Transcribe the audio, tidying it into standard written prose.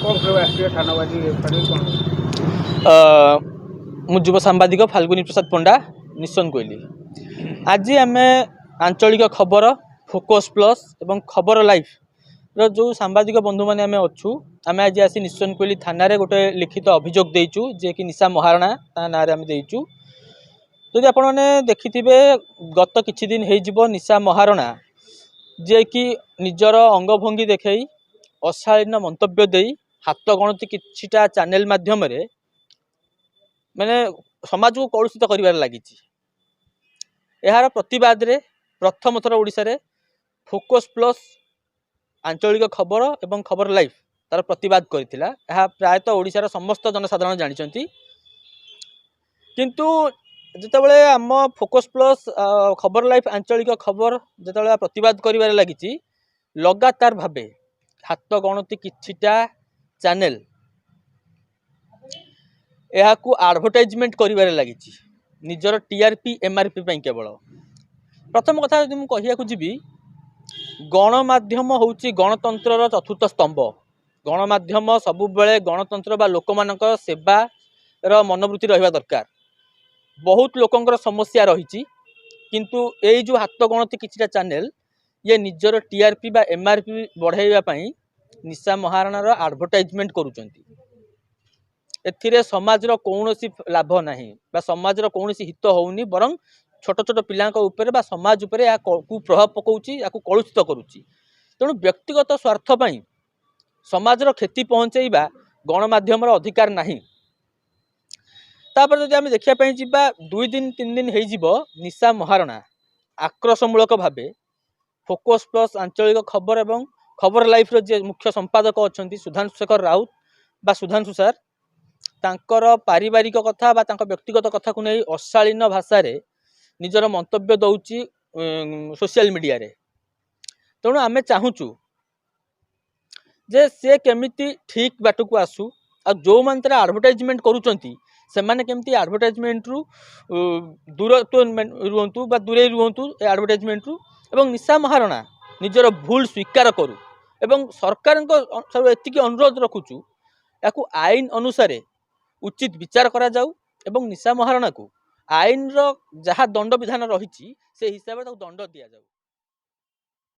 कौन सब आसवे थानाबाजी कौन मु युव सांबादिक फाल्गुनी प्रसाद पंडा निशन कोइली। आज आम आंचलिक खबर फोकस प्लस एवं खबर लाइफ जो सांबादिक बंधु मैंने आम अच्छू आम आज आसी निशन कोइली थाना गोटे लिखित अभियोग देचु जे कि निशा महाराणा ता ना आम देचु। जदि आपण मैंने देखिथिबे गत किछि दिन हो निशा महाराणा जे कि निजर अंगभंगी देखई अशालीन मंतव्य दे हाथ गणति किछिटा चैनल माध्यम रे माने समाज को कलुषित कर लगी। यार प्रतिवाद रे प्रथम थर ओडिशा रे फोकस प्लस आंचलिक खबर एवं खबर लाइफ तार प्रतिवाद करथिला। यह प्रायतः ओडिशार समस्त जनसाधारण जानिछंती, किंतु जितेबाला आम फोकस प्लस खबर लाइफ आंचलिक खबर जितेबाला प्रतिवाद करिबार लागिछि लगातार भाबे हाथ गणति किछिटा चैनल यह एडवर्टाइजमेंट करिबार लागिछि निजर टीआरपी एमआरपी केवल। प्रथम कथा यदि मु कहिया जीवी गणमाध्यम होउछि गणतंत्रर चतुर्थ स्तंभ। गणमाध्यम सबुबेले गणतंत्र बा लोक मानक सेवा र मनोवृत्ति रहिबा दरकार। बहुत लोकंकर समस्या रही किंतु एई जो हाथ गणति किछिटा चैनल ये निजर टीआरपी बा एमआरपी बढ़ाइबा पई निशा महाराणार एडवर्टाइजमेंट करूचंती। एथिरे समाजर कौनसी लाभ नाही बा समाजर कौनसी हित होउनी, बरं छोट छोट पिलांक ऊपर बा समाज ऊपर या कुप्रभाव पकाउची या कलुषित करूची। तेणु व्यक्तिगत स्वार्थ पई समाजर क्षति पहुंचाइबा गणमाध्यम अधिकार नाही। तापर जदि आम देखिया पई जिबा 2 दिन 3 दिन हेई जिवो निशा महाराणा आक्रोशमूलक भावे फोकस प्लस आंचलिक खबर एवं खबर लाइफ रो जे मुख्य संपादक अछंती सुधांशु शेखर राउत बा सुधांशु सार तांकर पारिवारिक कथा बा तांकर व्यक्तिगत कथा को नहीं अशालीन भाषा रे निजर मंतव्य दउची सोशल मीडिया रे। तेणु आमे चाहूचु जे से केमिति ठीक बाट को आसू आ जो मानते एडवर्टाइजमेंट करूचंती से माने केमिति एडवर्टाइजमेंट रु दूर रुहंतु बा दूरे रुहंतु एडवर्टाइजमेंट रु एवं निशा महाराणा निजर भूल स्वीकार करू एवं सरकार को एतिकी अनुरोध रखुचु याकू आईन अनुसार उचित विचार करा जाऊ एवं निशा महाराणा को आईन रो जहाँ दंड विधान रही से हिसाब से दंड दिया जाऊ।